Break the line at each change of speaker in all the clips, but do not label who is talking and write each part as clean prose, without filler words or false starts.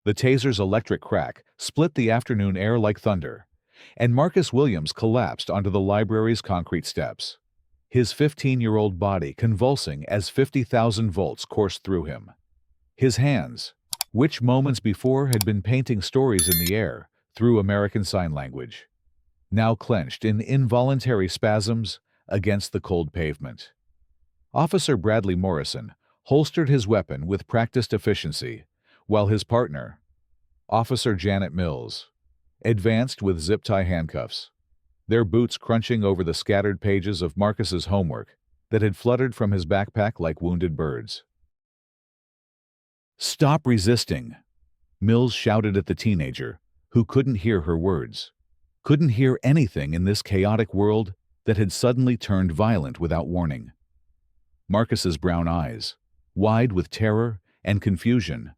The taser's electric crack split the afternoon air like thunder, and Marcus Williams collapsed onto the library's concrete steps, his 15-year-old body convulsing as 50,000 volts coursed through him. His hands, which moments before had been painting stories in the air through American Sign Language, now clenched in involuntary spasms against the cold pavement. Officer Bradley Morrison holstered his weapon with practiced efficiency, while his partner, Officer Janet Mills, advanced with zip-tie handcuffs, their boots crunching over the scattered pages of Marcus's homework that had fluttered from his backpack like wounded birds. "Stop resisting!" Mills shouted at the teenager, who couldn't hear her words, couldn't hear anything in this chaotic world that had suddenly turned violent without warning. Marcus's brown eyes, wide with terror and confusion,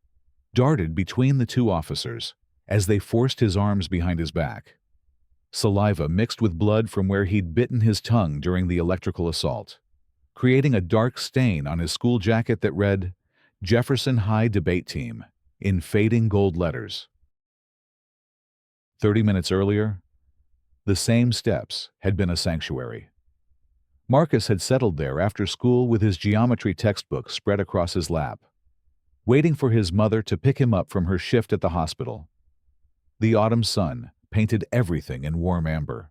darted between the two officers as they forced his arms behind his back. Saliva mixed with blood from where he'd bitten his tongue during the electrical assault, creating a dark stain on his school jacket that read, "Jefferson High Debate Team," in fading gold letters. 30 minutes earlier, the same steps had been a sanctuary. Marcus had settled there after school with his geometry textbook spread across his lap, waiting for his mother to pick him up from her shift at the hospital. The autumn sun painted everything in warm amber,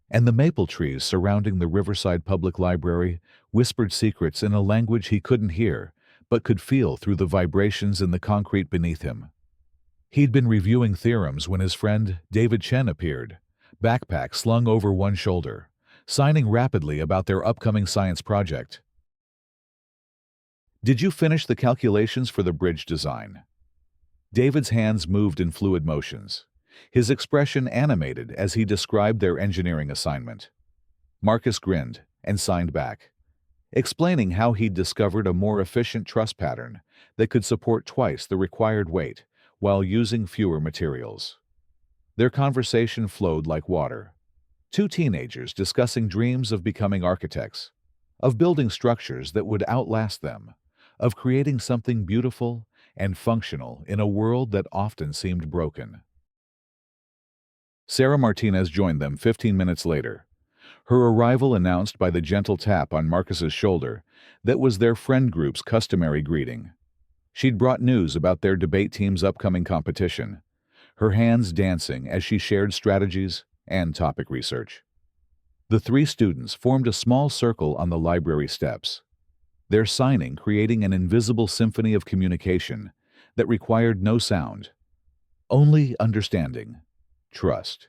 and the maple trees surrounding the Riverside Public Library whispered secrets in a language he couldn't hear but could feel through the vibrations in the concrete beneath him. He'd been reviewing theorems when his friend David Chen appeared, backpack slung over one shoulder, signing rapidly about their upcoming science project. "Did you finish the calculations for the bridge design?" David's hands moved in fluid motions, his expression animated as he described their engineering assignment. Marcus grinned and signed back, explaining how he'd discovered a more efficient truss pattern that could support twice the required weight while using fewer materials. Their conversation flowed like water. Two teenagers discussing dreams of becoming architects, of building structures that would outlast them, of creating something beautiful and functional in a world that often seemed broken. Sarah Martinez joined them 15 minutes later, her arrival announced by the gentle tap on Marcus's shoulder that was their friend group's customary greeting. She'd brought news about their debate team's upcoming competition, her hands dancing as she shared strategies and topic research. The three students formed a small circle on the library steps, their signing creating an invisible symphony of communication that required no sound, only understanding, trust,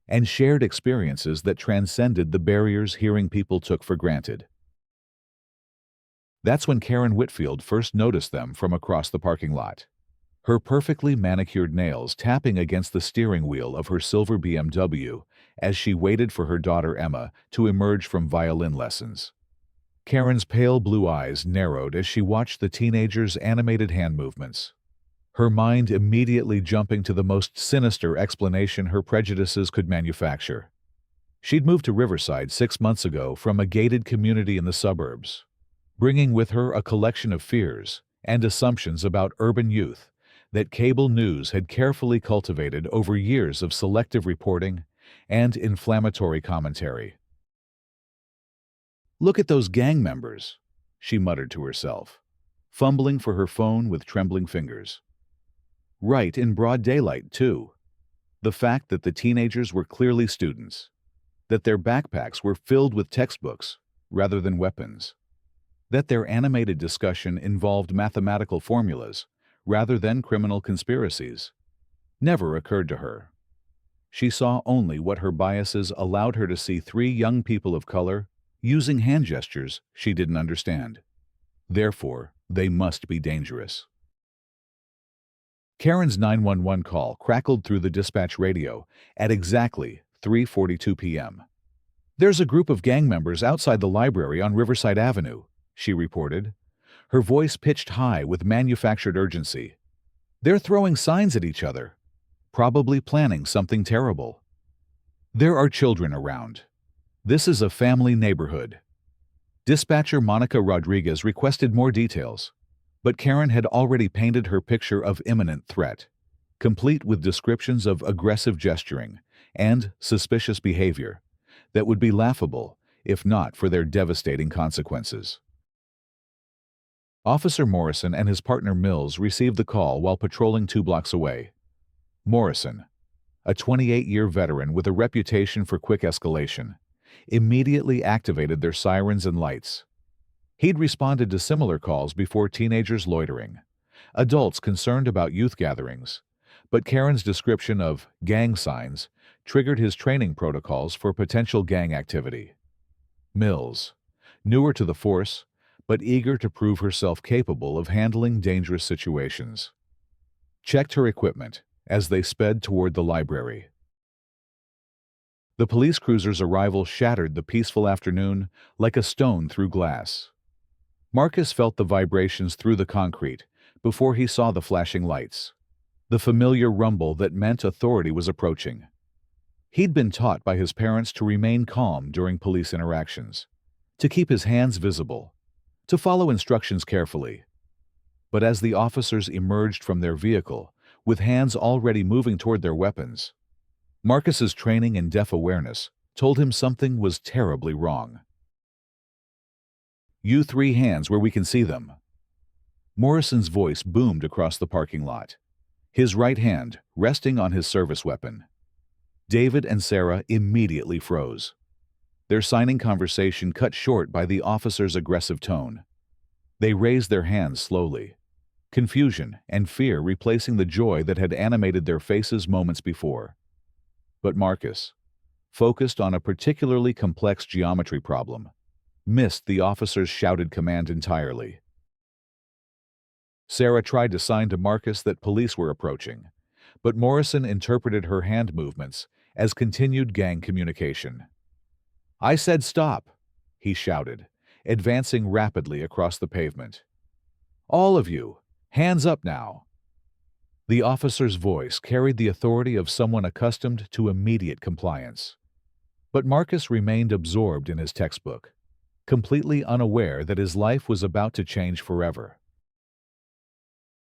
and shared experiences that transcended the barriers hearing people took for granted. That's when Karen Whitfield first noticed them from across the parking lot, her perfectly manicured nails tapping against the steering wheel of her silver BMW as she waited for her daughter Emma to emerge from violin lessons. Karen's pale blue eyes narrowed as she watched the teenager's animated hand movements, her mind immediately jumping to the most sinister explanation her prejudices could manufacture. She'd moved to Riverside 6 months ago from a gated community in the suburbs, bringing with her a collection of fears and assumptions about urban youth that cable news had carefully cultivated over years of selective reporting and inflammatory commentary. "Look at those gang members," she muttered to herself, fumbling for her phone with trembling fingers. Right in broad daylight, too. The fact that the teenagers were clearly students, that their backpacks were filled with textbooks rather than weapons, that their animated discussion involved mathematical formulas rather than criminal conspiracies, never occurred to her. She saw only what her biases allowed her to see: three young people of color using hand gestures she didn't understand. Therefore, they must be dangerous. Karen's 911 call crackled through the dispatch radio at exactly 3:42 p.m. "There's a group of gang members outside the library on Riverside Avenue," she reported, her voice pitched high with manufactured urgency. "They're throwing signs at each other, probably planning something terrible. There are children around. This is a family neighborhood." Dispatcher Monica Rodriguez requested more details, but Karen had already painted her picture of imminent threat. complete with descriptions of aggressive gesturing and suspicious behavior that would be laughable if not for their devastating consequences. Officer Morrison and his partner Mills received the call while patrolling 2 blocks away. Morrison, a 28-year veteran with a reputation for quick escalation, immediately activated their sirens and lights. He'd responded to similar calls before: teenagers loitering, adults concerned about youth gatherings, but Karen's description of gang signs triggered his training protocols for potential gang activity. Mills, newer to the force, but eager to prove herself capable of handling dangerous situations, checked her equipment as they sped toward the library. The police cruiser's arrival shattered the peaceful afternoon like a stone through glass. Marcus felt the vibrations through the concrete before he saw the flashing lights, the familiar rumble that meant authority was approaching. He'd been taught by his parents to remain calm during police interactions, to keep his hands visible, to follow instructions carefully. But as the officers emerged from their vehicle, with hands already moving toward their weapons, Marcus's training in deaf awareness told him something was terribly wrong. "You 3 hands where we can see them." Morrison's voice boomed across the parking lot, his right hand resting on his service weapon. David and Sarah immediately froze, their signing conversation cut short by the officer's aggressive tone. They raised their hands slowly, confusion and fear replacing the joy that had animated their faces moments before. But Marcus, focused on a particularly complex geometry problem, missed the officer's shouted command entirely. Sarah tried to sign to Marcus that police were approaching, but Morrison interpreted her hand movements as continued gang communication. "I said stop," he shouted, advancing rapidly across the pavement. "All of you, hands up now." The officer's voice carried the authority of someone accustomed to immediate compliance. But Marcus remained absorbed in his textbook, completely unaware that his life was about to change forever.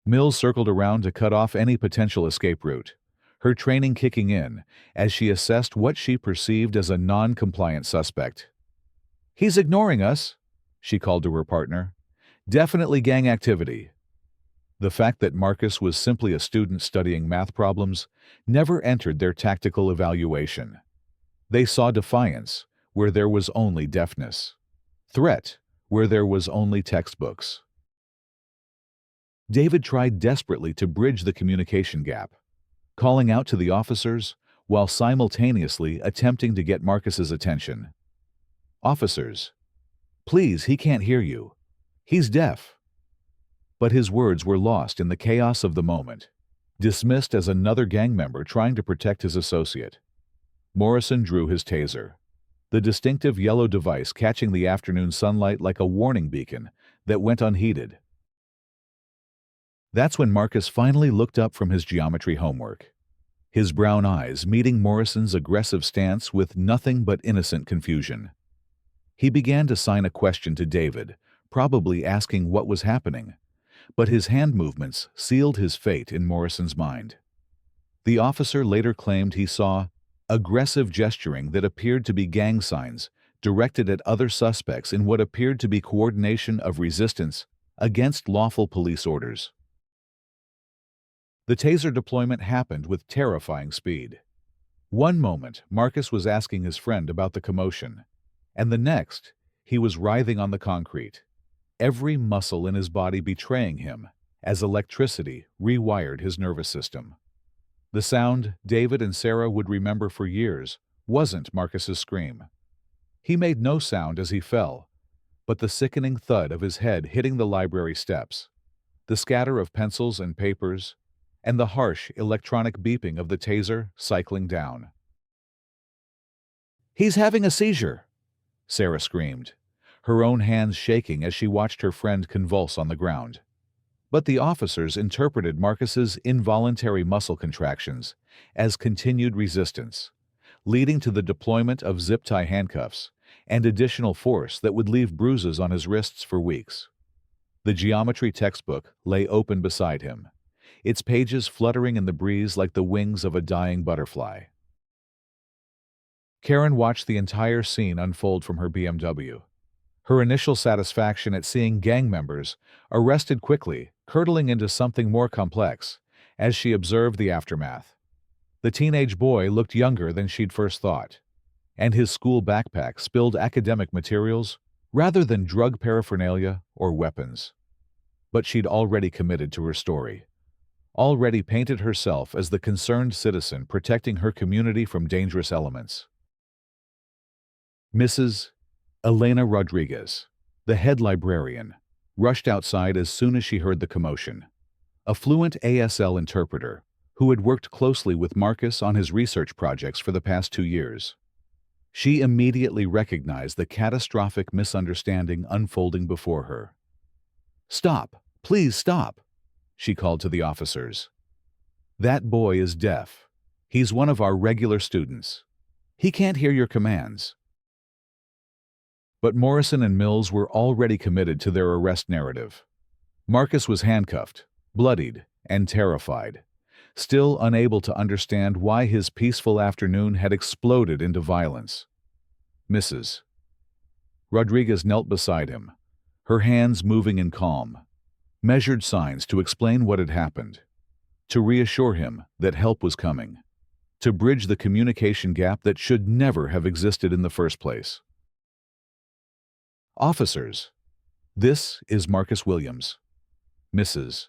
Mills circled around to cut off any potential escape route, her training kicking in as she assessed what she perceived as a non-compliant suspect. "He's ignoring us," she called to her partner. "Definitely gang activity." The fact that Marcus was simply a student studying math problems never entered their tactical evaluation. They saw defiance where there was only deafness, threat where there was only textbooks. David tried desperately to bridge the communication gap, calling out to the officers while simultaneously attempting to get Marcus's attention. "Officers, please, he can't hear you. He's deaf." But his words were lost in the chaos of the moment, dismissed as another gang member trying to protect his associate. Morrison drew his taser, the distinctive yellow device catching the afternoon sunlight like a warning beacon that went unheeded. That's when Marcus finally looked up from his geometry homework, his brown eyes meeting Morrison's aggressive stance with nothing but innocent confusion. He began to sign a question to David, probably asking what was happening, but his hand movements sealed his fate in Morrison's mind. The officer later claimed he saw aggressive gesturing that appeared to be gang signs directed at other suspects in what appeared to be coordination of resistance against lawful police orders. The taser deployment happened with terrifying speed. One moment, Marcus was asking his friend about the commotion, and the next, he was writhing on the concrete, every muscle in his body betraying him as electricity rewired his nervous system. The sound David and Sarah would remember for years wasn't Marcus's scream. He made no sound as he fell, but the sickening thud of his head hitting the library steps, the scatter of pencils and papers, and the harsh electronic beeping of the taser cycling down. "He's having a seizure," Sarah screamed, her own hands shaking as she watched her friend convulse on the ground. But the officers interpreted Marcus's involuntary muscle contractions as continued resistance, leading to the deployment of zip-tie handcuffs and additional force that would leave bruises on his wrists for weeks. The geometry textbook lay open beside him, its pages fluttering in the breeze like the wings of a dying butterfly. Karen watched the entire scene unfold from her BMW. Her initial satisfaction at seeing gang members arrested quickly, curdling into something more complex as she observed the aftermath. The teenage boy looked younger than she'd first thought, and his school backpack spilled academic materials rather than drug paraphernalia or weapons. But she'd already committed to her story, already painted herself as the concerned citizen protecting her community from dangerous elements. Mrs. Elena Rodriguez, the head librarian, rushed outside as soon as she heard the commotion. A fluent ASL interpreter who had worked closely with Marcus on his research projects for the past 2 years. She immediately recognized the catastrophic misunderstanding unfolding before her. "Stop! Please stop!" she called to the officers. "That boy is deaf. He's one of our regular students. He can't hear your commands." But Morrison and Mills were already committed to their arrest narrative. Marcus was handcuffed, bloodied, and terrified, still unable to understand why his peaceful afternoon had exploded into violence. Mrs. Rodriguez knelt beside him, her hands moving in calm, measured signs to explain what had happened, to reassure him that help was coming, to bridge the communication gap that should never have existed in the first place. "Officers, this is Marcus Williams," Mrs.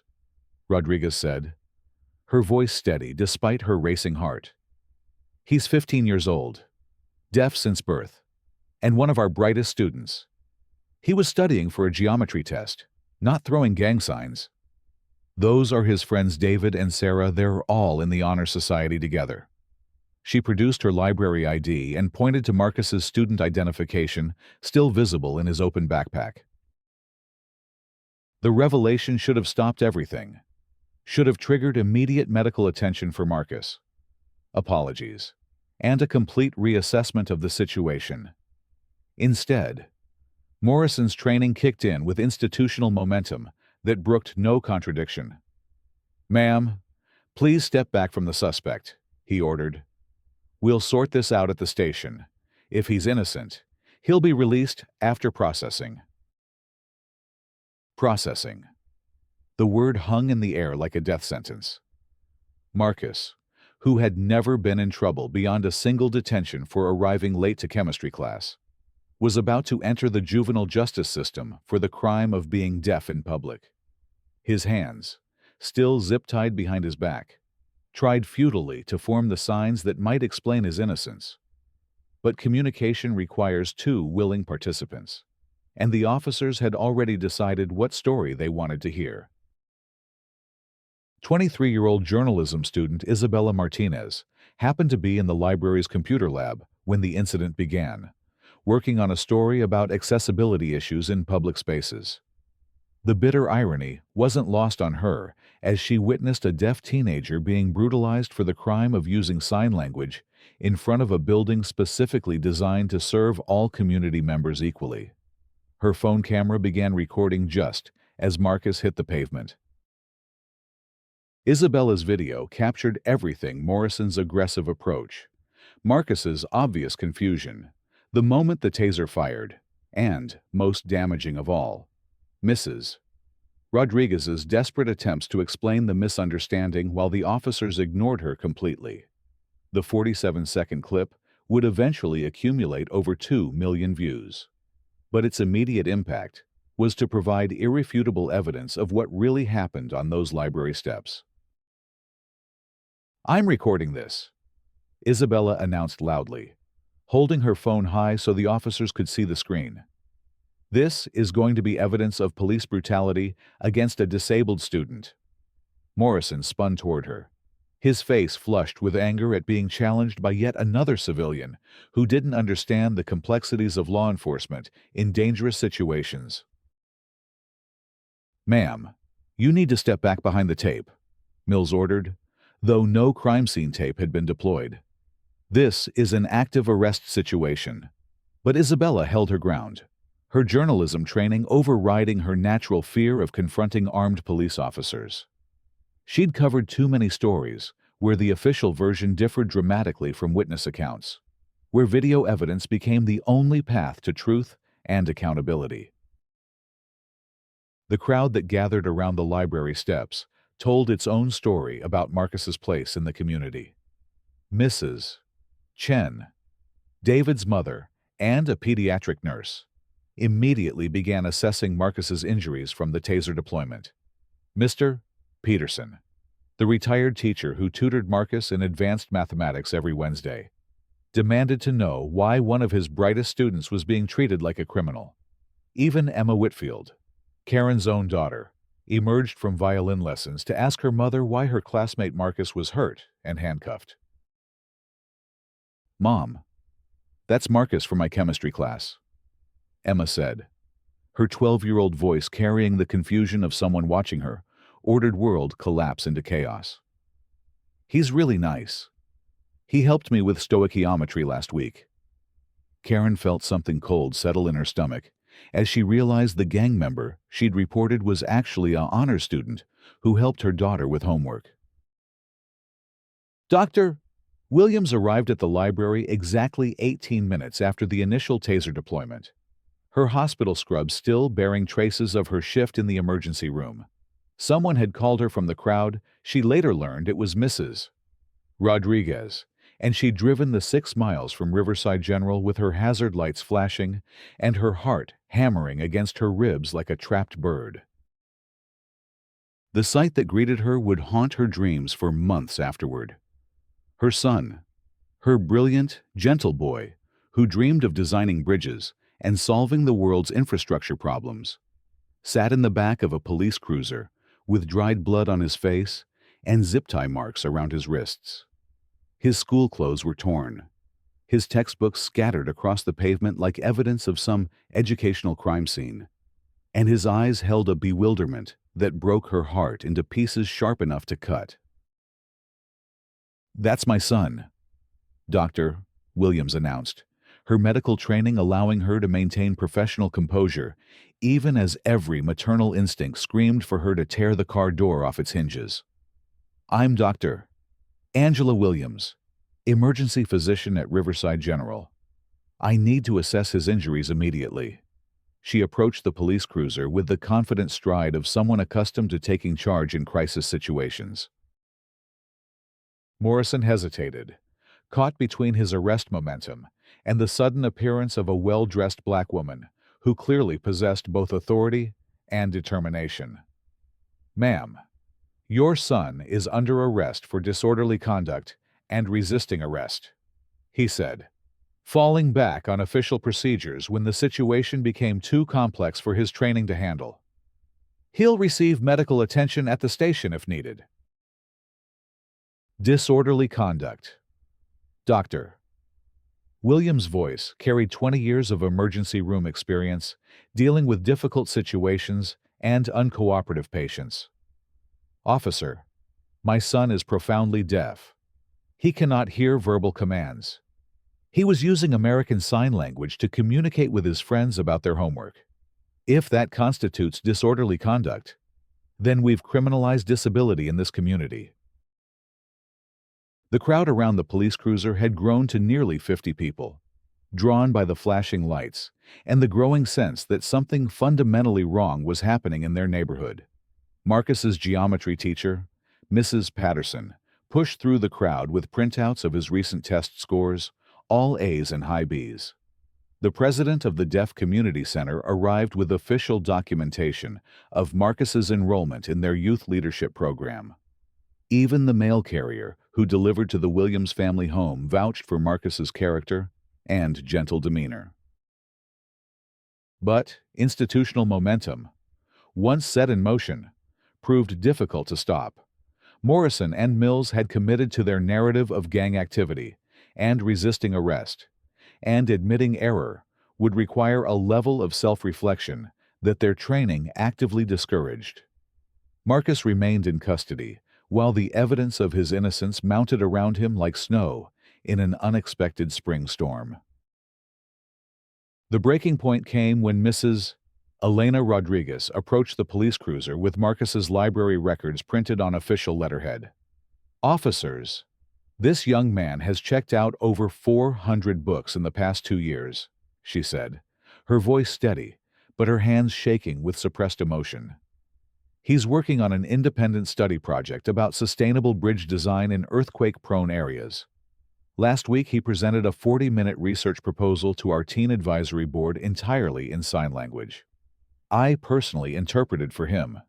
Rodriguez said, her voice steady despite her racing heart. "He's 15 years old, deaf since birth, and one of our brightest students. He was studying for a geometry test, not throwing gang signs. Those are his friends David and Sarah. They're all in the Honor Society together." She produced her library ID and pointed to Marcus's student identification, still visible in his open backpack. The revelation should have stopped everything, should have triggered immediate medical attention for Marcus, apologies, and a complete reassessment of the situation. Instead, Morrison's training kicked in with institutional momentum that brooked no contradiction. "Ma'am, please step back from the suspect," he ordered. "We'll sort this out at the station. If he's innocent, he'll be released after processing." Processing. The word hung in the air like a death sentence. Marcus, who had never been in trouble beyond a single detention for arriving late to chemistry class, was about to enter the juvenile justice system for the crime of being deaf in public. His hands, still zip-tied behind his back, tried futilely to form the signs that might explain his innocence. But communication requires 2 willing participants, and the officers had already decided what story they wanted to hear. 23-year-old journalism student Isabella Martinez happened to be in the library's computer lab when the incident began, working on a story about accessibility issues in public spaces. The bitter irony wasn't lost on her as she witnessed a deaf teenager being brutalized for the crime of using sign language in front of a building specifically designed to serve all community members equally. Her phone camera began recording just as Marcus hit the pavement. Isabella's video captured everything: Morrison's aggressive approach, Marcus's obvious confusion, the moment the taser fired, and, most damaging of all, Mrs. Rodriguez's desperate attempts to explain the misunderstanding while the officers ignored her completely. The 47-second clip would eventually accumulate over 2 million views. But its immediate impact was to provide irrefutable evidence of what really happened on those library steps. "I'm recording this," Isabella announced loudly, holding her phone high so the officers could see the screen. "This is going to be evidence of police brutality against a disabled student." Morrison spun toward her, his face flushed with anger at being challenged by yet another civilian who didn't understand the complexities of law enforcement in dangerous situations. "Ma'am, you need to step back behind the tape," Mills ordered, though no crime scene tape had been deployed. "This is an active arrest situation." But Isabella held her ground, her journalism training overriding her natural fear of confronting armed police officers. She'd covered too many stories where the official version differed dramatically from witness accounts, where video evidence became the only path to truth and accountability. The crowd that gathered around the library steps told its own story about Marcus's place in the community. Mrs. Chen, David's mother, and a pediatric nurse, immediately began assessing Marcus's injuries from the taser deployment. Mr. Peterson, the retired teacher who tutored Marcus in advanced mathematics every Wednesday, demanded to know why one of his brightest students was being treated like a criminal. Even Emma Whitfield, Karen's own daughter, emerged from violin lessons to ask her mother why her classmate Marcus was hurt and handcuffed. "Mom, that's Marcus from my chemistry class," Emma said, her 12-year-old voice carrying the confusion of someone watching her ordered world collapse into chaos. "He's really nice. He helped me with stoichiometry last week." Karen felt something cold settle in her stomach as she realized the gang member she'd reported was actually an honor student who helped her daughter with homework. Dr. Williams arrived at the library exactly 18 minutes after the initial taser deployment, her hospital scrubs still bearing traces of her shift in the emergency room. Someone had called her from the crowd. She later learned it was Mrs. Rodriguez, and she'd driven the 6 miles from Riverside General with her hazard lights flashing and her heart hammering against her ribs like a trapped bird. The sight that greeted her would haunt her dreams for months afterward. Her son, her brilliant, gentle boy, who dreamed of designing bridges and solving the world's infrastructure problems, sat in the back of a police cruiser with dried blood on his face and zip-tie marks around his wrists. His school clothes were torn, his textbooks scattered across the pavement like evidence of some educational crime scene, and his eyes held a bewilderment that broke her heart into pieces sharp enough to cut. "That's my son," Dr. Williams announced, her medical training allowing her to maintain professional composure, even as every maternal instinct screamed for her to tear the car door off its hinges. "I'm Dr. Angela Williams, emergency physician at Riverside General. I need to assess his injuries immediately." She approached the police cruiser with the confident stride of someone accustomed to taking charge in crisis situations. Morrison hesitated, caught between his arrest momentum and the sudden appearance of a well-dressed black woman who clearly possessed both authority and determination. "Ma'am, your son is under arrest for disorderly conduct and resisting arrest," he said, falling back on official procedures when the situation became too complex for his training to handle. "He'll receive medical attention at the station if needed." Disorderly conduct. Dr. Williams' voice carried 20 years of emergency room experience dealing with difficult situations and uncooperative patients. "Officer, my son is profoundly deaf. He cannot hear verbal commands. He was using American Sign Language to communicate with his friends about their homework. If that constitutes disorderly conduct, then we've criminalized disability in this community." The crowd around the police cruiser had grown to nearly 50 people, drawn by the flashing lights and the growing sense that something fundamentally wrong was happening in their neighborhood. Marcus's geometry teacher, Mrs. Patterson, pushed through the crowd with printouts of his recent test scores, all A's and high B's. The president of the Deaf Community Center arrived with official documentation of Marcus's enrollment in their youth leadership program. Even the mail carrier who delivered to the Williams family home vouched for Marcus's character and gentle demeanor. But institutional momentum, once set in motion, proved difficult to stop. Morrison and Mills had committed to their narrative of gang activity and resisting arrest, and admitting error would require a level of self-reflection that their training actively discouraged. Marcus remained in custody, while the evidence of his innocence mounted around him like snow in an unexpected spring storm. The breaking point came when Mrs. Elena Rodriguez approached the police cruiser with Marcus's library records printed on official letterhead. Officers, this young man has checked out over 400 books in the past 2 years, she said, her voice steady, but her hands shaking with suppressed emotion. He's working on an independent study project about sustainable bridge design in earthquake-prone areas. Last week, he presented a 40-minute research proposal to our teen advisory board entirely in sign language. I personally interpreted for him.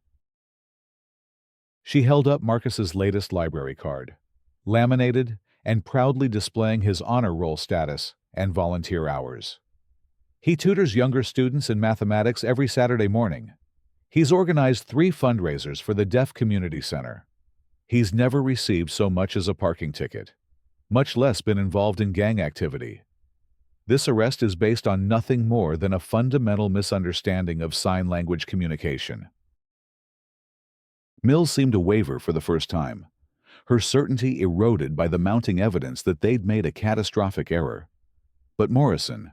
She held up Marcus's latest library card, laminated and proudly displaying his honor roll status and volunteer hours. He tutors younger students in mathematics every Saturday morning. He's organized 3 fundraisers for the Deaf Community Center. He's never received so much as a parking ticket, much less been involved in gang activity. This arrest is based on nothing more than a fundamental misunderstanding of sign language communication. Mills seemed to waver for the first time, her certainty eroded by the mounting evidence that they'd made a catastrophic error. But Morrison,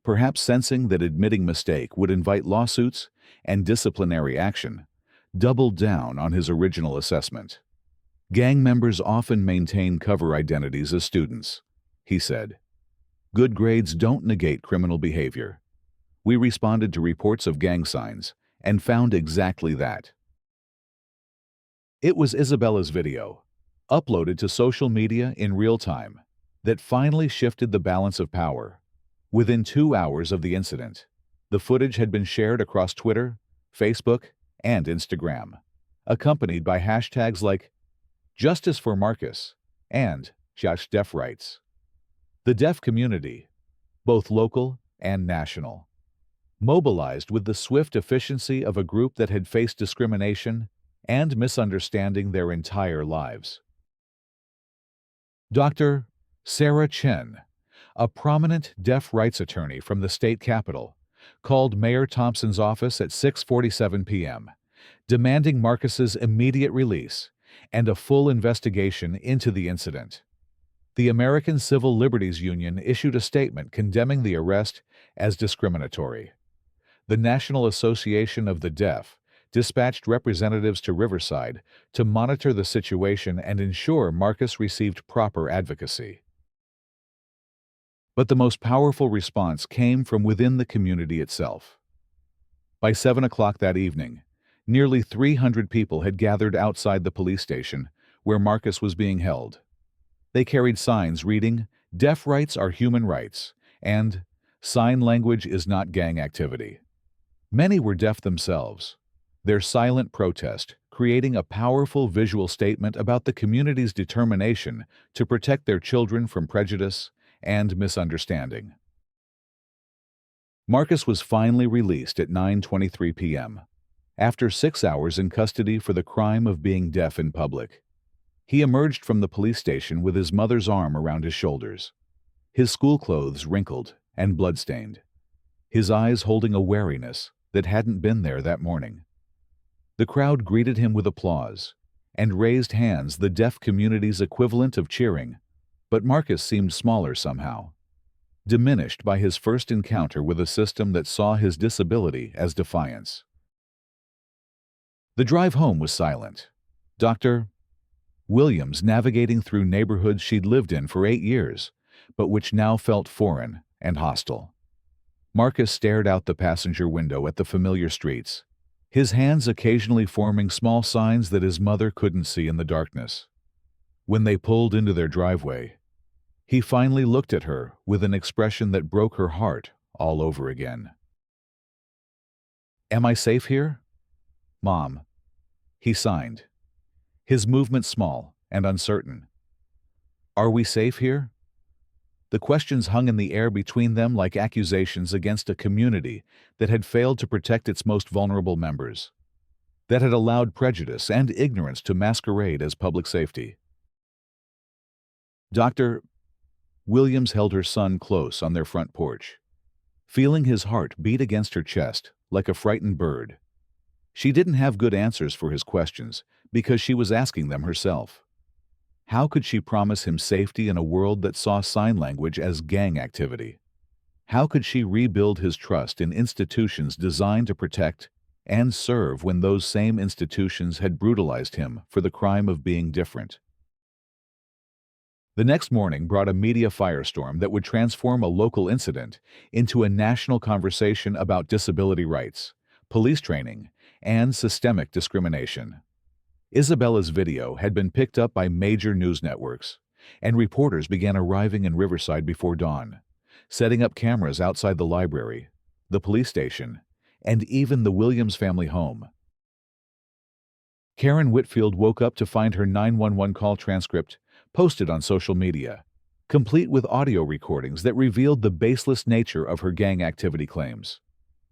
perhaps sensing that admitting mistake would invite lawsuits and disciplinary action, doubled down on his original assessment. Gang members often maintain cover identities as students, he said. Good grades don't negate criminal behavior. We responded to reports of gang signs and found exactly that. It was Isabella's video, uploaded to social media in real time, that finally shifted the balance of power. Within 2 hours of the incident, the footage had been shared across Twitter, Facebook, and Instagram, accompanied by hashtags like Justice for Marcus and Josh Deaf Rights. The deaf community, both local and national, mobilized with the swift efficiency of a group that had faced discrimination and misunderstanding their entire lives. Dr. Sarah Chen, a prominent deaf rights attorney from the state capitol, called Mayor Thompson's office at 6:47 p.m., demanding Marcus's immediate release and a full investigation into the incident. The American Civil Liberties Union issued a statement condemning the arrest as discriminatory. The National Association of the Deaf dispatched representatives to Riverside to monitor the situation and ensure Marcus received proper advocacy. But the most powerful response came from within the community itself. By 7 o'clock that evening, nearly 300 people had gathered outside the police station where Marcus was being held. They carried signs reading, "Deaf rights are human rights," and "Sign language is not gang activity." Many were deaf themselves, their silent protest creating a powerful visual statement about the community's determination to protect their children from prejudice and misunderstanding. Marcus was finally released at 9:23 p.m., after 6 hours in custody for the crime of being deaf in public. He emerged from the police station with his mother's arm around his shoulders, his school clothes wrinkled and bloodstained, his eyes holding a wariness that hadn't been there that morning. The crowd greeted him with applause and raised hands, the deaf community's equivalent of cheering, but Marcus seemed smaller somehow, diminished by his first encounter with a system that saw his disability as defiance. The drive home was silent. Dr. Williams navigating through neighborhoods she'd lived in for 8 years, but which now felt foreign and hostile. Marcus stared out the passenger window at the familiar streets, his hands occasionally forming small signs that his mother couldn't see in the darkness. When they pulled into their driveway, he finally looked at her with an expression that broke her heart all over again. "Am I safe here?" "Mom," he signed, his movement small and uncertain. "Are we safe here?" The questions hung in the air between them like accusations against a community that had failed to protect its most vulnerable members, that had allowed prejudice and ignorance to masquerade as public safety. Dr. Williams held her son close on their front porch, feeling his heart beat against her chest like a frightened bird. She didn't have good answers for his questions because she was asking them herself. How could she promise him safety in a world that saw sign language as gang activity? How could she rebuild his trust in institutions designed to protect and serve when those same institutions had brutalized him for the crime of being different? The next morning brought a media firestorm that would transform a local incident into a national conversation about disability rights, police training, and systemic discrimination. Isabella's video had been picked up by major news networks, and reporters began arriving in Riverside before dawn, setting up cameras outside the library, the police station, and even the Williams family home. Karen Whitfield woke up to find her 911 call transcript posted on social media, complete with audio recordings that revealed the baseless nature of her gang activity claims.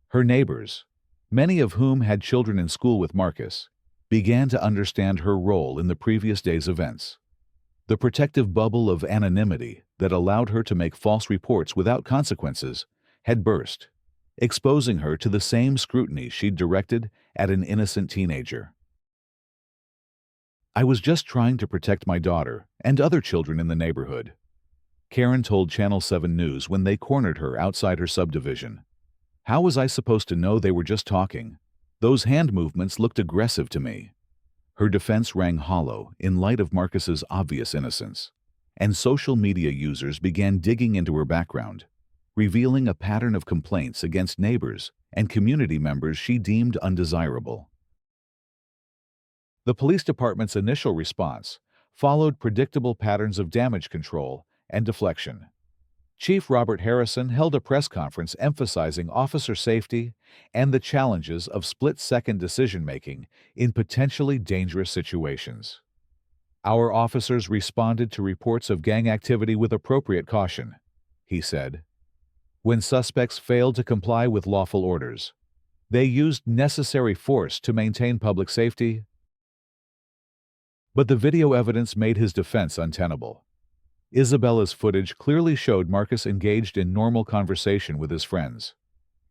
Her neighbors, many of whom had children in school with Marcus, began to understand her role in the previous day's events. The protective bubble of anonymity that allowed her to make false reports without consequences had burst, exposing her to the same scrutiny she'd directed at an innocent teenager. "I was just trying to protect my daughter and other children in the neighborhood," Karen told Channel 7 News when they cornered her outside her subdivision. "How was I supposed to know they were just talking? Those hand movements looked aggressive to me." Her defense rang hollow in light of Marcus's obvious innocence, and social media users began digging into her background, revealing a pattern of complaints against neighbors and community members she deemed undesirable. The police department's initial response followed predictable patterns of damage control and deflection. Chief Robert Harrison held a press conference emphasizing officer safety and the challenges of split-second decision-making in potentially dangerous situations. "Our officers responded to reports of gang activity with appropriate caution," he said. "When suspects failed to comply with lawful orders, they used necessary force to maintain public safety." But the video evidence made his defense untenable. Isabella's footage clearly showed Marcus engaged in normal conversation with his friends,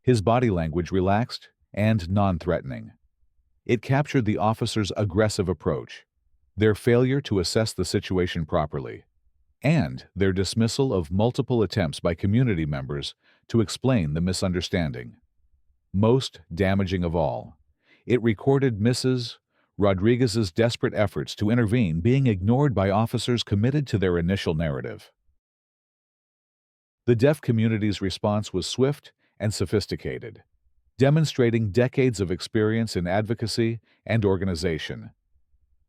his body language relaxed and non-threatening. It captured the officers' aggressive approach, their failure to assess the situation properly, and their dismissal of multiple attempts by community members to explain the misunderstanding. Most damaging of all, it recorded Mrs. Rodriguez's desperate efforts to intervene being ignored by officers committed to their initial narrative. The deaf community's response was swift and sophisticated, demonstrating decades of experience in advocacy and organization.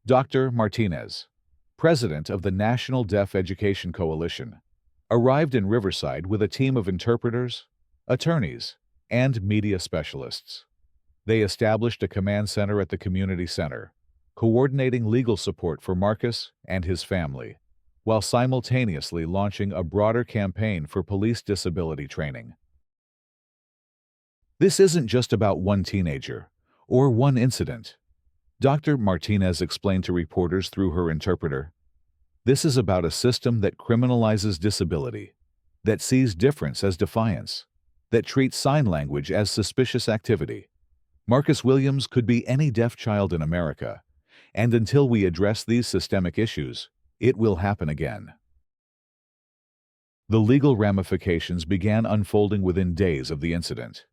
Dr. Martinez, president of the National Deaf Education Coalition, arrived in Riverside with a team of interpreters, attorneys, and media specialists. They established a command center at the community center, coordinating legal support for Marcus and his family, while simultaneously launching a broader campaign for police disability training. "This isn't just about one teenager or one incident," Dr. Martinez explained to reporters through her interpreter. "This is about a system that criminalizes disability, that sees difference as defiance, that treats sign language as suspicious activity. Marcus Williams could be any deaf child in America, and until we address these systemic issues, it will happen again." The legal ramifications began unfolding within days of the incident.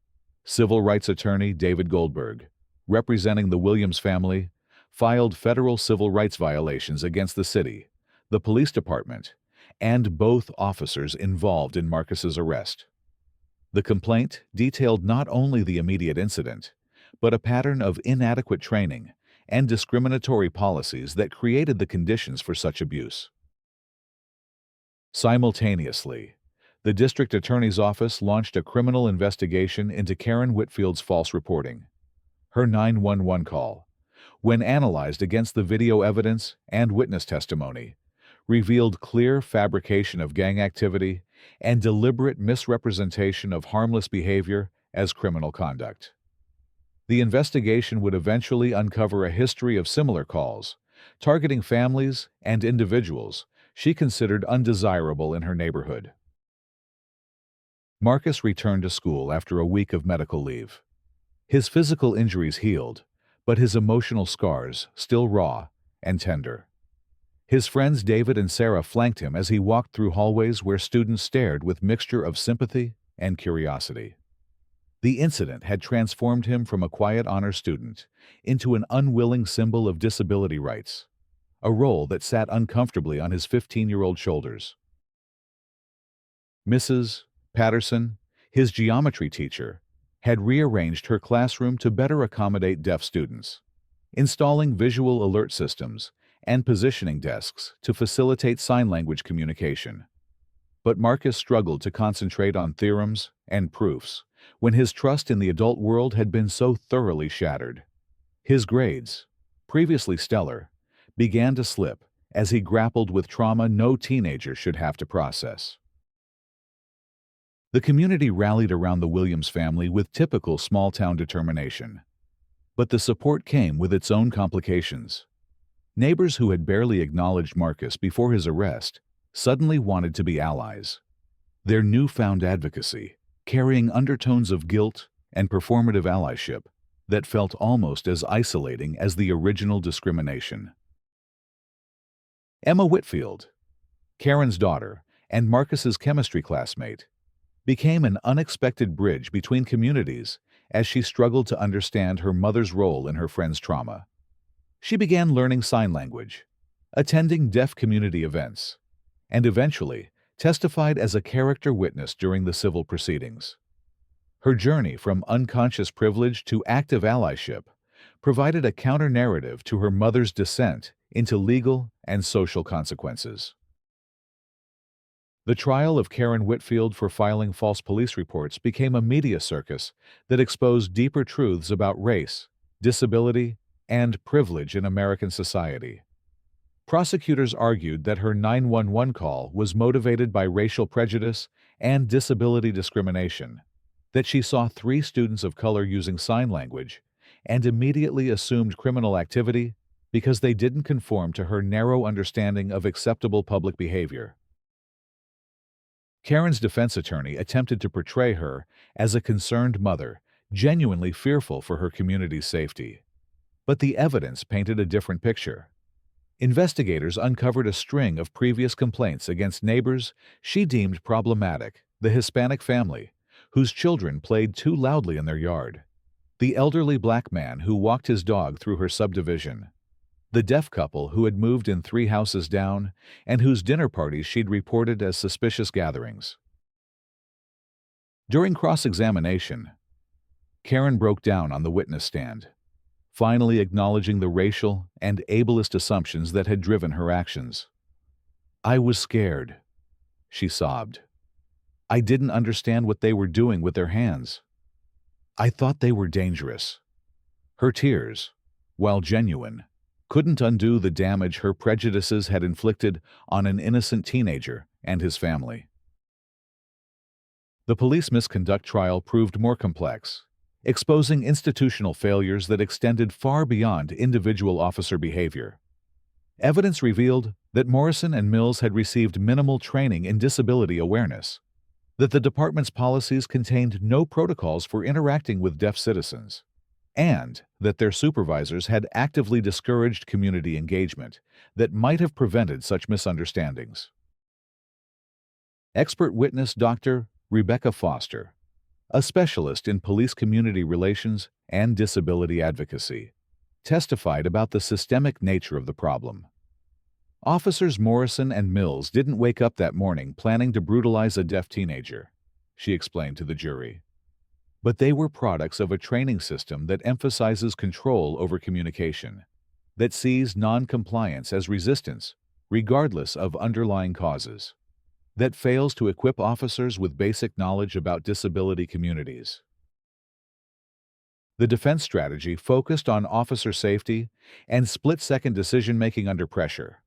Civil rights attorney David Goldberg, representing the Williams family, filed federal civil rights violations against the city, the police department, and both officers involved in Marcus's arrest. The complaint detailed not only the immediate incident, but a pattern of inadequate training and discriminatory policies that created the conditions for such abuse. Simultaneously, the district attorney's office launched a criminal investigation into Karen Whitfield's false reporting. Her 911 call, when analyzed against the video evidence and witness testimony, revealed clear fabrication of gang activity and deliberate misrepresentation of harmless behavior as criminal conduct. The investigation would eventually uncover a history of similar calls, targeting families and individuals she considered undesirable in her neighborhood. Marcus returned to school after a week of medical leave. His physical injuries healed, but his emotional scars still raw and tender. His friends David and Sarah flanked him as he walked through hallways where students stared with mixture of sympathy and curiosity. The incident had transformed him from a quiet honor student into an unwilling symbol of disability rights, a role that sat uncomfortably on his 15-year-old shoulders. Mrs. Patterson, his geometry teacher, had rearranged her classroom to better accommodate deaf students, installing visual alert systems and positioning desks to facilitate sign language communication. But Marcus struggled to concentrate on theorems and proofs when his trust in the adult world had been so thoroughly shattered. His grades, previously stellar, began to slip as he grappled with trauma no teenager should have to process. The community rallied around the Williams family with typical small-town determination. But the support came with its own complications. Neighbors who had barely acknowledged Marcus before his arrest suddenly wanted to be allies. Their newfound advocacy, carrying undertones of guilt and performative allyship that felt almost as isolating as the original discrimination. Emma Whitfield, Karen's daughter and Marcus's chemistry classmate, became an unexpected bridge between communities as she struggled to understand her mother's role in her friend's trauma. She began learning sign language, attending deaf community events, and eventually testified as a character witness during the civil proceedings. Her journey from unconscious privilege to active allyship provided a counter-narrative to her mother's descent into legal and social consequences. The trial of Karen Whitfield for filing false police reports became a media circus that exposed deeper truths about race, disability, and privilege in American society. Prosecutors argued that her 911 call was motivated by racial prejudice and disability discrimination, that she saw 3 students of color using sign language and immediately assumed criminal activity because they didn't conform to her narrow understanding of acceptable public behavior. Karen's defense attorney attempted to portray her as a concerned mother, genuinely fearful for her community's safety. But the evidence painted a different picture. Investigators uncovered a string of previous complaints against neighbors she deemed problematic: the Hispanic family, whose children played too loudly in their yard; the elderly black man who walked his dog through her subdivision; the deaf couple who had moved in 3 houses down and whose dinner parties she'd reported as suspicious gatherings. During cross-examination, Karen broke down on the witness stand, finally acknowledging the racial and ableist assumptions that had driven her actions. "I was scared," she sobbed. "I didn't understand what they were doing with their hands. I thought they were dangerous." Her tears, while genuine, couldn't undo the damage her prejudices had inflicted on an innocent teenager and his family. The police misconduct trial proved more complex, exposing institutional failures that extended far beyond individual officer behavior. Evidence revealed that Morrison and Mills had received minimal training in disability awareness, that the department's policies contained no protocols for interacting with deaf citizens, and that their supervisors had actively discouraged community engagement that might have prevented such misunderstandings. Expert witness Dr. Rebecca Foster, a specialist in police community relations and disability advocacy, testified about the systemic nature of the problem. Officers Morrison and Mills didn't wake up that morning planning to brutalize a deaf teenager, she explained to the jury. But they were products of a training system that emphasizes control over communication, that sees non-compliance as resistance, regardless of underlying causes, that fails to equip officers with basic knowledge about disability communities. The defense strategy focused on officer safety and split-second decision-making under pressure,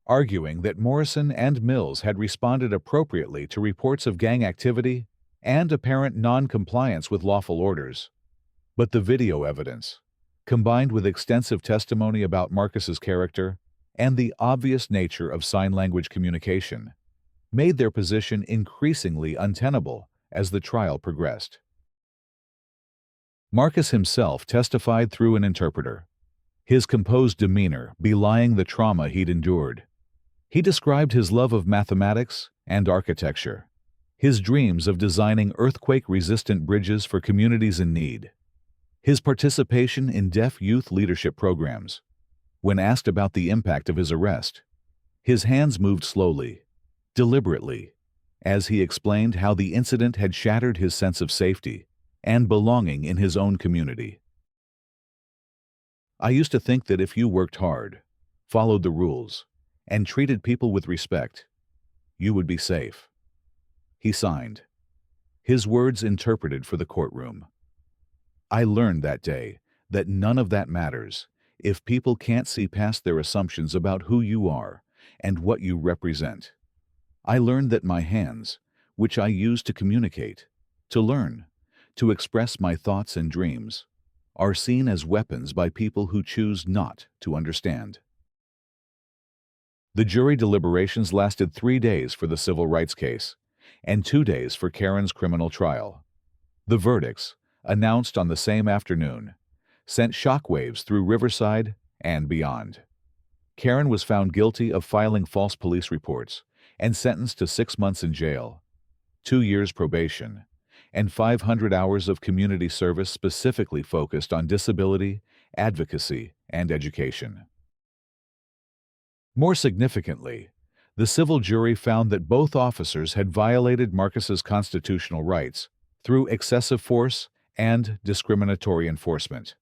arguing that Morrison and Mills had responded appropriately to reports of gang activity and apparent non-compliance with lawful orders. But the video evidence, combined with extensive testimony about Marcus's character and the obvious nature of sign language communication, made their position increasingly untenable as the trial progressed. Marcus himself testified through an interpreter, his composed demeanor belying the trauma he'd endured. He described his love of mathematics and architecture, his dreams of designing earthquake-resistant bridges for communities in need, his participation in deaf youth leadership programs. When asked about the impact of his arrest, his hands moved slowly, deliberately, as he explained how the incident had shattered his sense of safety and belonging in his own community. "I used to think that if you worked hard, followed the rules, and treated people with respect, you would be safe," he signed, his words interpreted for the courtroom. "I learned that day that none of that matters if people can't see past their assumptions about who you are and what you represent. I learned that my hands, which I use to communicate, to learn, to express my thoughts and dreams, are seen as weapons by people who choose not to understand." The jury deliberations lasted 3 days for the civil rights case and 2 days for Karen's criminal trial. The verdicts, announced on the same afternoon, sent shockwaves through Riverside and beyond. Karen was found guilty of filing false police reports and sentenced to 6 months in jail, 2 years probation, and 500 hours of community service specifically focused on disability, advocacy, and education. More significantly, the civil jury found that both officers had violated Marcus's constitutional rights through excessive force and discriminatory enforcement,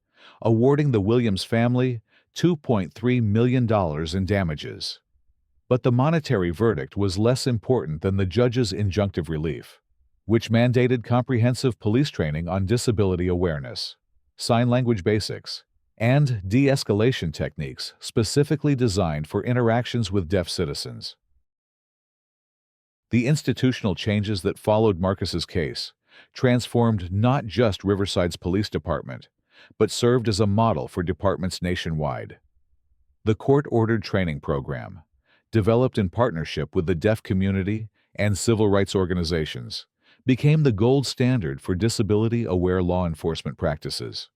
awarding the Williams family $2.3 million in damages. But the monetary verdict was less important than the judge's injunctive relief, which mandated comprehensive police training on disability awareness, sign language basics, and de-escalation techniques specifically designed for interactions with deaf citizens. The institutional changes that followed Marcus's case transformed not just Riverside's police department, but served as a model for departments nationwide. The court-ordered training program, developed in partnership with the deaf community and civil rights organizations, became the gold standard for disability-aware law enforcement practices.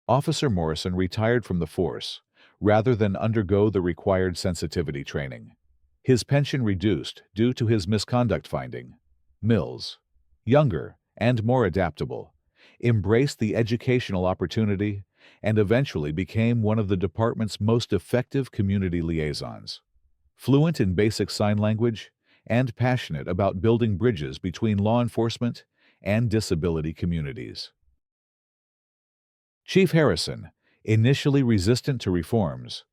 Officer Morrison retired from the force rather than undergo the required sensitivity training. His pension reduced due to his misconduct finding. Mills, younger and more adaptable, embraced the educational opportunity and eventually became one of the department's most effective community liaisons. Fluent in basic sign language and passionate about building bridges between law enforcement and disability communities. Chief Harrison, initially resistant to reforms,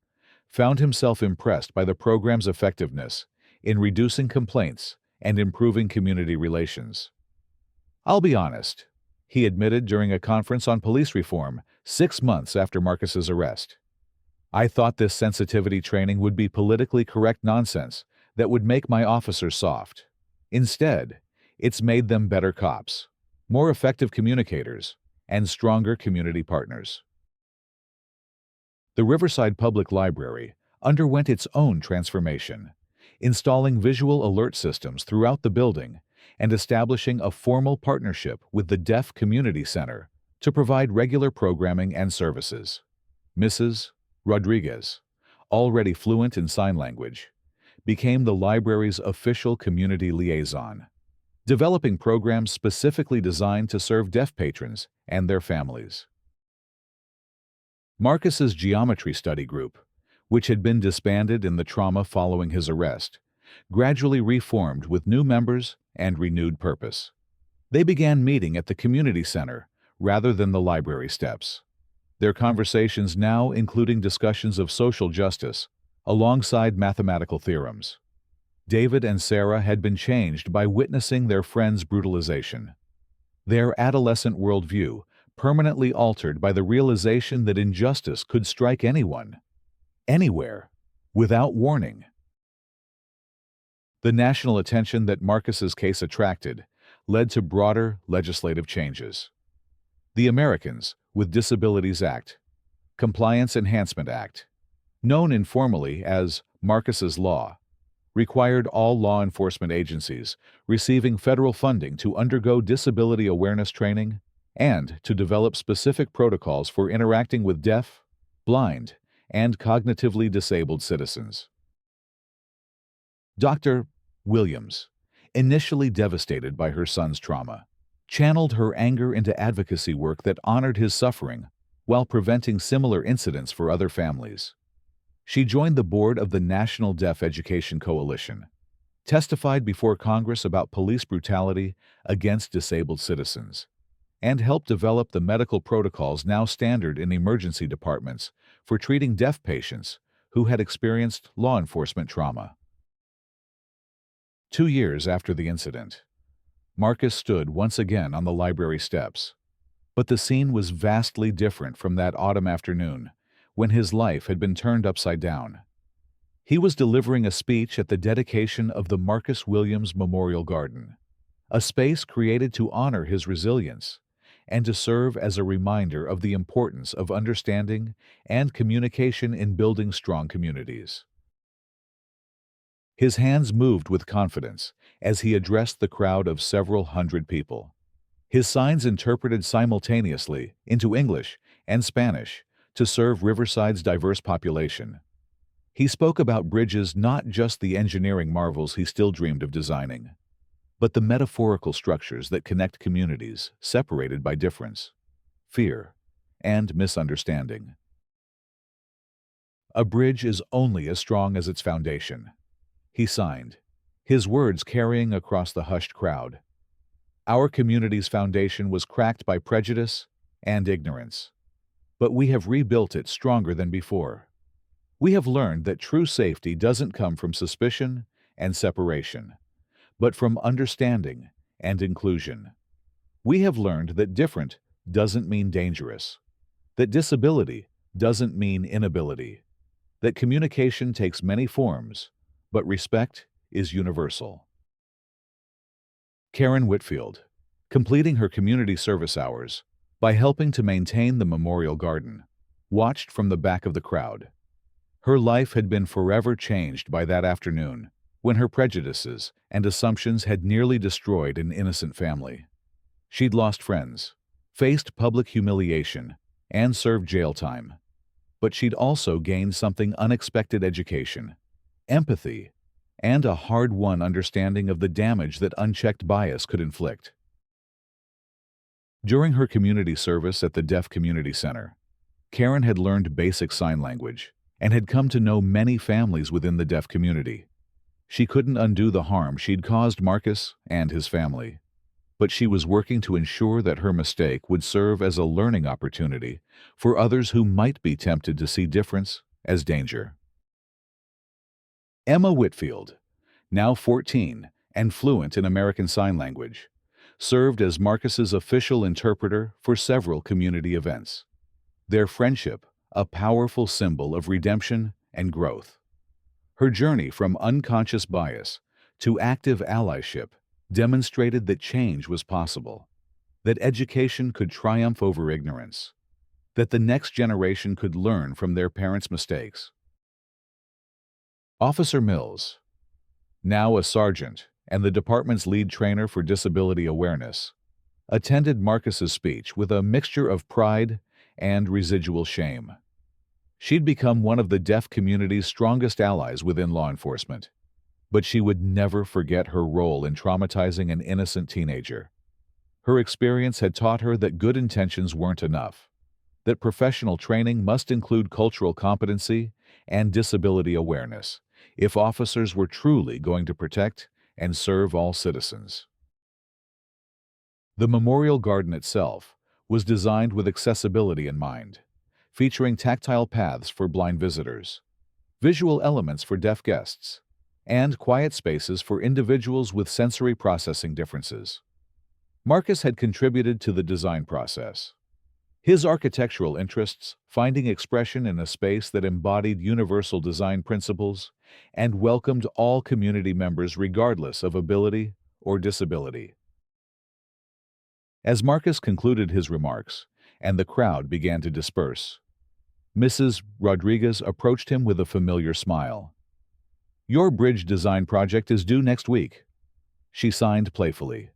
found himself impressed by the program's effectiveness in reducing complaints and improving community relations. "I'll be honest," he admitted during a conference on police reform 6 months after Marcus's arrest. "I thought this sensitivity training would be politically correct nonsense that would make my officers soft. Instead, it's made them better cops, more effective communicators, and stronger community partners." The Riverside Public Library underwent its own transformation, installing visual alert systems throughout the building and establishing a formal partnership with the Deaf Community Center to provide regular programming and services. Mrs. Rodriguez, already fluent in sign language, became the library's official community liaison, developing programs specifically designed to serve deaf patrons and their families. Marcus's geometry study group, which had been disbanded in the trauma following his arrest, gradually reformed with new members and renewed purpose. They began meeting at the community center rather than the library steps, their conversations now including discussions of social justice alongside mathematical theorems. David and Sarah had been changed by witnessing their friend's brutalization, their adolescent worldview permanently altered by the realization that injustice could strike anyone, anywhere, without warning. The national attention that Marcus's case attracted led to broader legislative changes. The Americans with Disabilities Act, Compliance Enhancement Act, known informally as Marcus's Law, required all law enforcement agencies receiving federal funding to undergo disability awareness training and to develop specific protocols for interacting with deaf, blind, and cognitively disabled citizens. Dr. Williams, initially devastated by her son's trauma, channeled her anger into advocacy work that honored his suffering while preventing similar incidents for other families. She joined the board of the National Deaf Education Coalition, testified before Congress about police brutality against disabled citizens, and helped develop the medical protocols now standard in emergency departments for treating deaf patients who had experienced law enforcement trauma. 2 years after the incident, Marcus stood once again on the library steps. But the scene was vastly different from that autumn afternoon when his life had been turned upside down. He was delivering a speech at the dedication of the Marcus Williams Memorial Garden, a space created to honor his resilience and to serve as a reminder of the importance of understanding and communication in building strong communities. His hands moved with confidence as he addressed the crowd of several hundred people. His signs interpreted simultaneously into English and Spanish to serve Riverside's diverse population. He spoke about bridges, not just the engineering marvels he still dreamed of designing, but the metaphorical structures that connect communities separated by difference, fear, and misunderstanding. A bridge is only as strong as its foundation, he signed, his words carrying across the hushed crowd. Our community's foundation was cracked by prejudice and ignorance, but we have rebuilt it stronger than before. We have learned that true safety doesn't come from suspicion and separation, but from understanding and inclusion. We have learned that different doesn't mean dangerous, that disability doesn't mean inability, that communication takes many forms, but respect is universal. Karen Whitfield, completing her community service hours by helping to maintain the memorial garden, watched from the back of the crowd. Her life had been forever changed by that afternoon, when her prejudices and assumptions had nearly destroyed an innocent family. She'd lost friends, faced public humiliation, and served jail time. But she'd also gained something unexpected: education, empathy, and a hard-won understanding of the damage that unchecked bias could inflict. During her community service at the Deaf Community Center, Karen had learned basic sign language and had come to know many families within the deaf community. She couldn't undo the harm she'd caused Marcus and his family, but she was working to ensure that her mistake would serve as a learning opportunity for others who might be tempted to see difference as danger. Emma Whitfield, now 14 and fluent in American Sign Language, served as Marcus's official interpreter for several community events. Their friendship, a powerful symbol of redemption and growth. Her journey from unconscious bias to active allyship demonstrated that change was possible, that education could triumph over ignorance, that the next generation could learn from their parents' mistakes. Officer Mills, now a sergeant and the department's lead trainer for disability awareness, attended Marcus's speech with a mixture of pride and residual shame. She'd become one of the deaf community's strongest allies within law enforcement, but she would never forget her role in traumatizing an innocent teenager. Her experience had taught her that good intentions weren't enough, that professional training must include cultural competency and disability awareness if officers were truly going to protect and serve all citizens. The Memorial Garden itself was designed with accessibility in mind, featuring tactile paths for blind visitors, visual elements for deaf guests, and quiet spaces for individuals with sensory processing differences. Marcus had contributed to the design process, his architectural interests finding expression in a space that embodied universal design principles and welcomed all community members regardless of ability or disability. As Marcus concluded his remarks and the crowd began to disperse, Mrs. Rodriguez approached him with a familiar smile. "Your bridge design project is due next week," she signed playfully,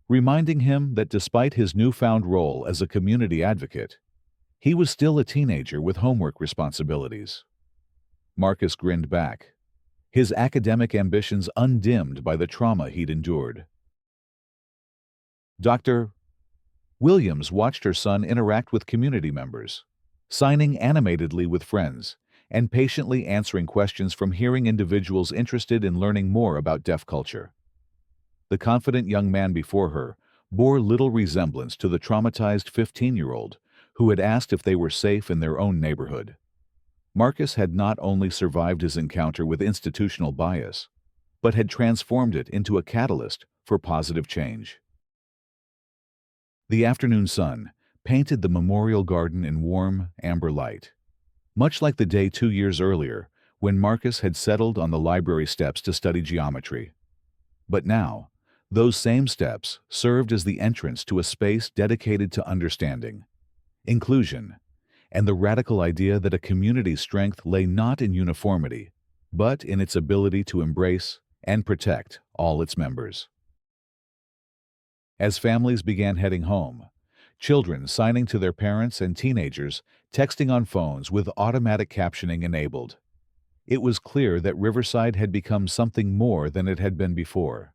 reminding him that despite his newfound role as a community advocate, he was still a teenager with homework responsibilities. Marcus grinned back, his academic ambitions undimmed by the trauma he'd endured. Dr. Williams watched her son interact with community members, signing animatedly with friends, and patiently answering questions from hearing individuals interested in learning more about deaf culture. The confident young man before her bore little resemblance to the traumatized 15-year-old who had asked if they were safe in their own neighborhood. Marcus had not only survived his encounter with institutional bias, but had transformed it into a catalyst for positive change. The afternoon sun painted the memorial garden in warm, amber light, much like the day 2 years earlier when Marcus had settled on the library steps to study geometry. But now, those same steps served as the entrance to a space dedicated to understanding, inclusion, and the radical idea that a community's strength lay not in uniformity, but in its ability to embrace and protect all its members. As families began heading home, children signing to their parents and teenagers texting on phones with automatic captioning enabled, it was clear that Riverside had become something more than it had been before.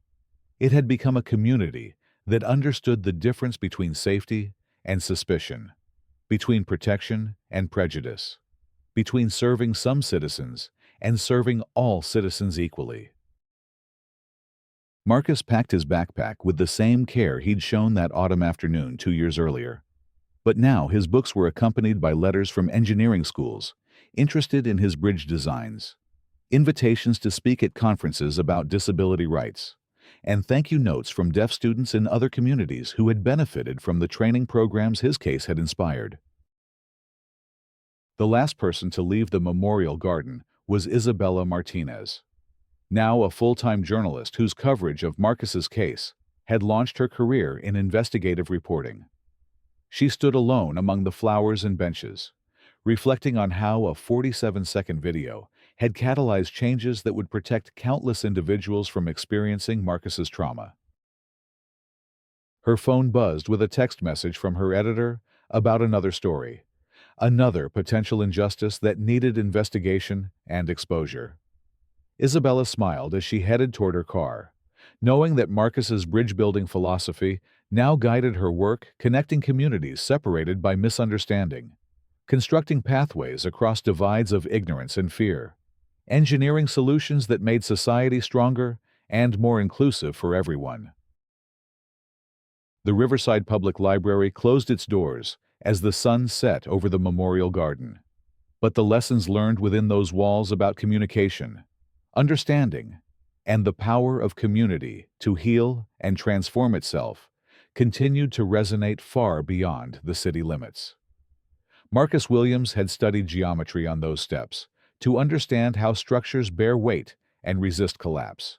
It had become a community that understood the difference between safety and suspicion, between protection and prejudice, between serving some citizens and serving all citizens equally. Marcus packed his backpack with the same care he'd shown that autumn afternoon 2 years earlier. But now his books were accompanied by letters from engineering schools interested in his bridge designs, invitations to speak at conferences about disability rights, and thank you notes from deaf students in other communities who had benefited from the training programs his case had inspired. The last person to leave the memorial garden was Isabella Martinez, now a full-time journalist whose coverage of Marcus's case had launched her career in investigative reporting. She stood alone among the flowers and benches, reflecting on how a 47-second video had catalyzed changes that would protect countless individuals from experiencing Marcus's trauma. Her phone buzzed with a text message from her editor about another story, another potential injustice that needed investigation and exposure. Isabella smiled as she headed toward her car, knowing that Marcus's bridge-building philosophy now guided her work connecting communities separated by misunderstanding, constructing pathways across divides of ignorance and fear, engineering solutions that made society stronger and more inclusive for everyone. The Riverside Public Library closed its doors as the sun set over the memorial garden. But the lessons learned within those walls about communication, understanding, and the power of community to heal and transform itself continued to resonate far beyond the city limits. Marcus Williams had studied geometry on those steps to understand how structures bear weight and resist collapse.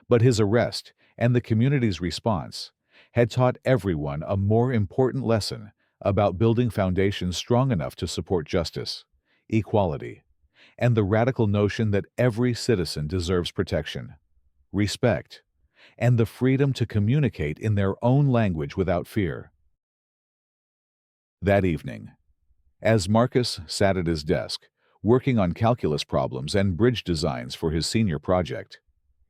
But his arrest and the community's response had taught everyone a more important lesson about building foundations strong enough to support justice, equality, and the radical notion that every citizen deserves protection, respect, and the freedom to communicate in their own language without fear. That evening, as Marcus sat at his desk, working on calculus problems and bridge designs for his senior project,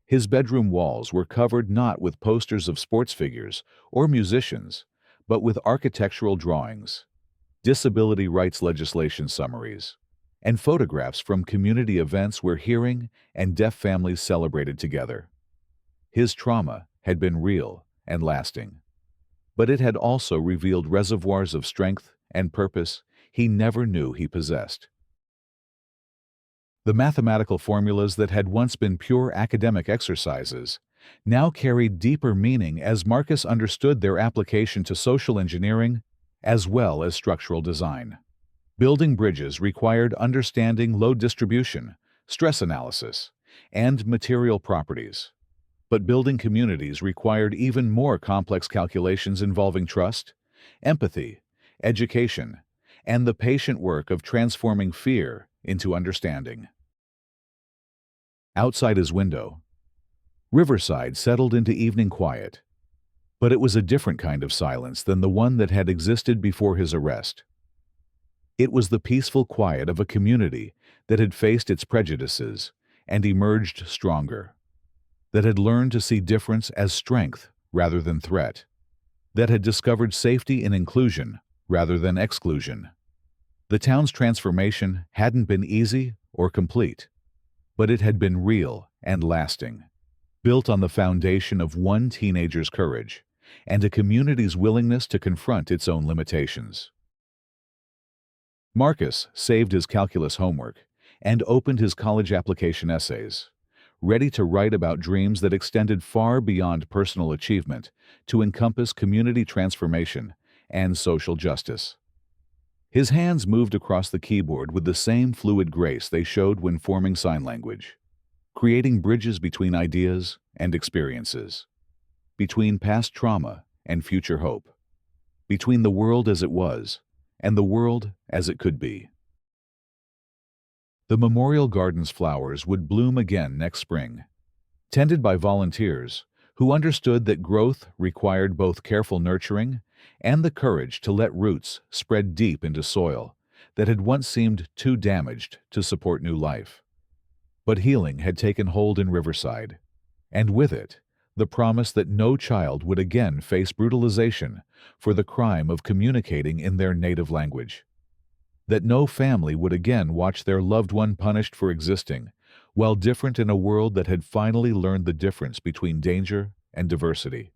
his bedroom walls were covered not with posters of sports figures or musicians, but with architectural drawings, disability rights legislation summaries, and photographs from community events where hearing and deaf families celebrated together. His trauma had been real and lasting, but it had also revealed reservoirs of strength and purpose he never knew he possessed. The mathematical formulas that had once been pure academic exercises now carried deeper meaning as Marcus understood their application to social engineering as well as structural design. Building bridges required understanding load distribution, stress analysis, and material properties. But building communities required even more complex calculations involving trust, empathy, education, and the patient work of transforming fear into understanding. Outside his window, Riverside settled into evening quiet, but it was a different kind of silence than the one that had existed before his arrest. It was the peaceful quiet of a community that had faced its prejudices and emerged stronger, that had learned to see difference as strength rather than threat, that had discovered safety in inclusion rather than exclusion. The town's transformation hadn't been easy or complete, but it had been real and lasting, built on the foundation of one teenager's courage and a community's willingness to confront its own limitations. Marcus saved his calculus homework and opened his college application essays, ready to write about dreams that extended far beyond personal achievement to encompass community transformation and social justice. His hands moved across the keyboard with the same fluid grace they showed when forming sign language, creating bridges between ideas and experiences, between past trauma and future hope, between the world as it was and the world as it could be. The Memorial Garden's flowers would bloom again next spring, tended by volunteers who understood that growth required both careful nurturing and the courage to let roots spread deep into soil that had once seemed too damaged to support new life. But healing had taken hold in Riverside, and with it, the promise that no child would again face brutalization for the crime of communicating in their native language, that no family would again watch their loved one punished for existing while different in a world that had finally learned the difference between danger and diversity.